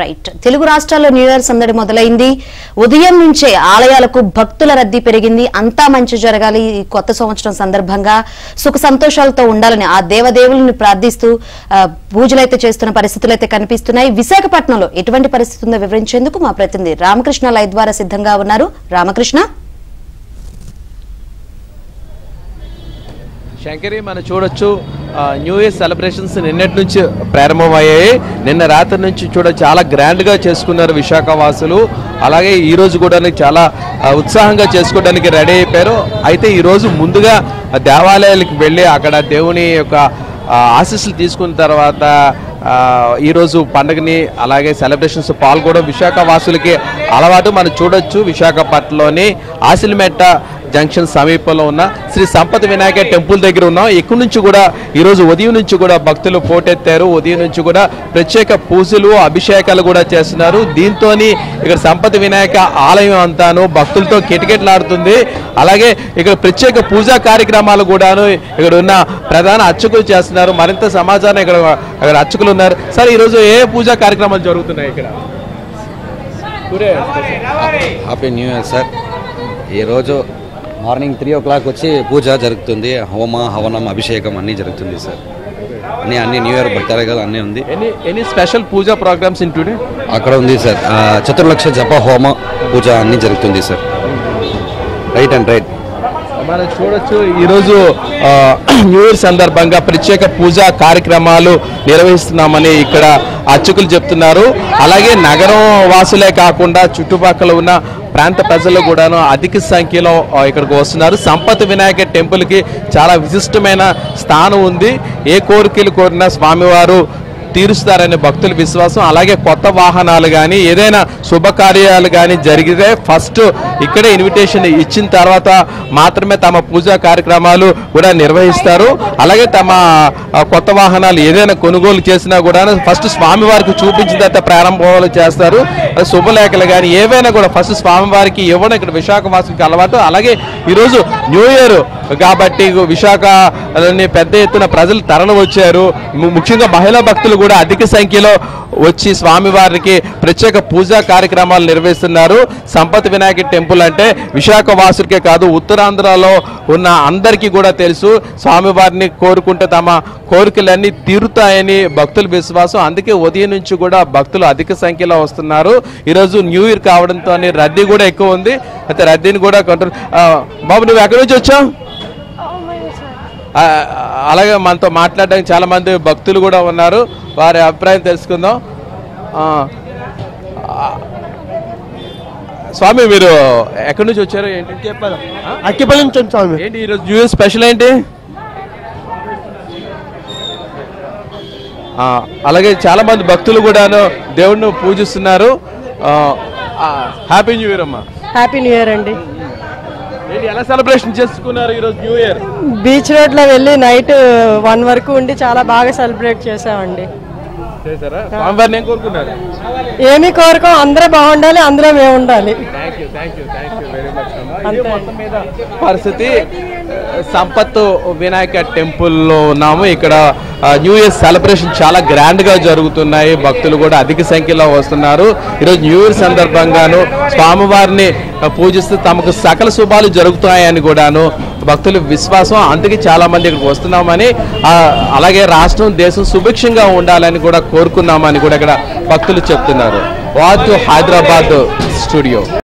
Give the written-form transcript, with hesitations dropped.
Right. Telugu రాష్ట్రాల్లో new year సందడి మొదలైంది. ఉదయం నుంచే ఆలయాలకు భక్తుల రద్దీ పెరిగింది. అంతా మంచి జరగాలి, కొత్త సంవత్సరం సందర్భంగా సుఖ సంతోషాలతో ఉండాలని ఆ దేవదేవులను ప్రార్థిస్తూ పూజలైతే చేస్తున్న పరిస్థితులు అయితే కనిపిస్తున్నాయి. విశాఖపట్నంలో ఎటువంటి పరిస్థితి ఉందో వివరించేందుకు మా ప్రతినిధి రామకృష్ణ లైవ్ ద్వారా సిద్ధంగా ఉన్నారు. రామకృష్ణ. శంకరి, మనం చూడొచ్చు న్యూ ఇయర్ సెలబ్రేషన్స్ నిన్నటి నుంచి ప్రారంభమయ్యాయి. నిన్న రాత్రి నుంచి చాలా గ్రాండ్గా చేసుకున్నారు విశాఖ వాసులు. అలాగే ఈరోజు కూడా చాలా ఉత్సాహంగా చేసుకోవడానికి రెడీ అయిపోయారు. అయితే ఈరోజు ముందుగా దేవాలయాలకు వెళ్ళి అక్కడ దేవుని యొక్క ఆశీస్సులు తీసుకున్న తర్వాత ఈరోజు పండుగని అలాగే సెలబ్రేషన్స్ పాల్గొనడం విశాఖ వాసులకి అలవాటు. మనం చూడొచ్చు విశాఖపట్నంలోని ఆసిలిమెట్ట జంక్షన్ సమీపంలో ఉన్న శ్రీ సంపత్ వినాయక టెంపుల్ దగ్గర ఉన్నాం. ఇక్కడ నుంచి కూడా ఈరోజు ఉదయం నుంచి కూడా భక్తులు పోటెత్తారు. ఉదయం నుంచి కూడా ప్రత్యేక పూజలు అభిషేకాలు కూడా చేస్తున్నారు. దీంతో ఇక్కడ సంపత్ వినాయక ఆలయం అంతాను భక్తులతో కిటకిటలాడుతుంది. అలాగే ఇక్కడ ప్రత్యేక పూజా కార్యక్రమాలు కూడాను ఇక్కడ ఉన్న ప్రధాన అర్చకులు చేస్తున్నారు. మరింత సమాచారం ఇక్కడ అర్చకులు ఉన్నారు. సార్, ఈరోజు ఏ పూజా కార్యక్రమాలు జరుగుతున్నాయి ఇక్కడ? Happy new year sir. ఈరోజు మార్నింగ్ 3 o'clock వచ్చి పూజ జరుగుతుంది. హోమ హవనం అభిషేకం అన్నీ జరుగుతుంది సార్. అన్ని న్యూ ఇయర్ భక్తాలు అన్నీ ఉంది. Any special puja programmes in today? అక్కడ ఉంది సార్. చతుర్లక్ష జప హోమ పూజ అన్నీ జరుగుతుంది సార్. Right and right. మనం చూడొచ్చు ఈరోజు న్యూ ఇయర్ సందర్భంగా ప్రత్యేక పూజా కార్యక్రమాలు నిర్వహిస్తున్నామని ఇక్కడ అర్చకులు చెప్తున్నారు. అలాగే నగరం వాసులే కాకుండా చుట్టుపక్కల ఉన్న ప్రాంత ప్రజలు కూడాను అధిక సంఖ్యలో ఇక్కడికి వస్తున్నారు. సంపత్ వినాయక టెంపుల్కి చాలా విశిష్టమైన స్థానం ఉంది. ఏ కోరికలు కోరినా స్వామివారు తీరుస్తారనే భక్తుల విశ్వాసం. అలాగే కొత్త వాహనాలు కానీ ఏదైనా శుభకార్యాలు కానీ జరిగితే ఫస్ట్ ఇక్కడే ఇన్విటేషన్ ఇచ్చిన తర్వాత మాత్రమే తమ పూజా కార్యక్రమాలు కూడా నిర్వహిస్తారు. అలాగే తమ కొత్త వాహనాలు ఏదైనా కొనుగోలు చేసినా కూడా ఫస్ట్ స్వామివారికి చూపించిన తర్వాత ప్రారంభాలు చేస్తారు. శుభలేఖలు కానీ ఏవైనా కూడా ఫస్ట్ స్వామివారికి ఇవ్వడం ఇక్కడ విశాఖ వాసులకి అలవాటు. అలాగే ఈరోజు న్యూ ఇయర్ కాబట్టి విశాఖలోని పెద్ద ఎత్తున ప్రజలు తరలి వచ్చారు. ముఖ్యంగా మహిళా భక్తులు కూడా అధిక సంఖ్యలో వచ్చి స్వామివారికి ప్రత్యేక పూజా కార్యక్రమాలు నిర్వహిస్తున్నారు. సంపత్ వినాయక టెంపుల్ అంటే విశాఖ వాసులకే కాదు ఉత్తరాంధ్రలో ఉన్న అందరికీ కూడా తెలుసు. స్వామివారిని కోరుకుంటే తమ కోరికలన్నీ తీరుతాయని భక్తుల విశ్వాసం. అందుకే ఉదయం నుంచి కూడా భక్తులు అధిక సంఖ్యలో వస్తున్నారు. ఈరోజు న్యూ ఇయర్ కావడంతో రద్దీ కూడా ఎక్కువ ఉంది. అయితే రద్దీని కూడా కంట్రోల్. బాబు, నువ్వు ఎక్కడి నుంచి వచ్చావు? అలాగే మనతో మాట్లాడడానికి చాలా మంది భక్తులు కూడా ఉన్నారు. వారి అభిప్రాయం తెలుసుకుందాం. స్వామి, మీరు ఎక్కడి నుంచి వచ్చారు? ఏంటి చెప్పారు? అక్కిపల్లి నుంచి వచ్చాము. ఏంటి ఈరోజు న్యూ ఇయర్ స్పెషల్ ఏంటి? అలాగే చాలా మంది భక్తులు కూడాను దేవుడిని పూజిస్తున్నారు. హ్యాపీ న్యూ ఇయర్ అమ్మా. హ్యాపీ న్యూ ఇయర్ అండి. ఎలా సెలబ్రేషన్ చేసుకున్నారు ఈరోజు న్యూ ఇయర్? బీచ్ రోడ్ లో వెళ్ళి నైట్ 1 వరకు ఉండి చాలా బాగా సెలబ్రేట్ చేసామండి. స్వామివారిని ఏం కోరుకున్నారు? ఏమీ కోరుకో, అందరూ బాగుండాలి, అందులో మేము ఉండాలి. పరిస్థితి సంపత్ వినాయక టెంపుల్లో ఉన్నాము. ఇక్కడ న్యూ ఇయర్ సెలబ్రేషన్ చాలా గ్రాండ్ గా జరుగుతున్నాయి. భక్తులు కూడా అధిక సంఖ్యలో వస్తున్నారు. ఈరోజు న్యూ ఇయర్ సందర్భంగాను స్వామివారిని పూజిస్తూ తమకు సకల శుభాలు జరుగుతాయని కూడాను భక్తుల విశ్వాసం. అందుకే చాలా మంది ఇక్కడికి వస్తున్నామని, అలాగే రాష్ట్రం దేశం సుభిక్షంగా ఉండాలని కూడా కోరుకున్నామని కూడా ఇక్కడ భక్తులు చెప్తున్నారు. Watch Hyderabad studio.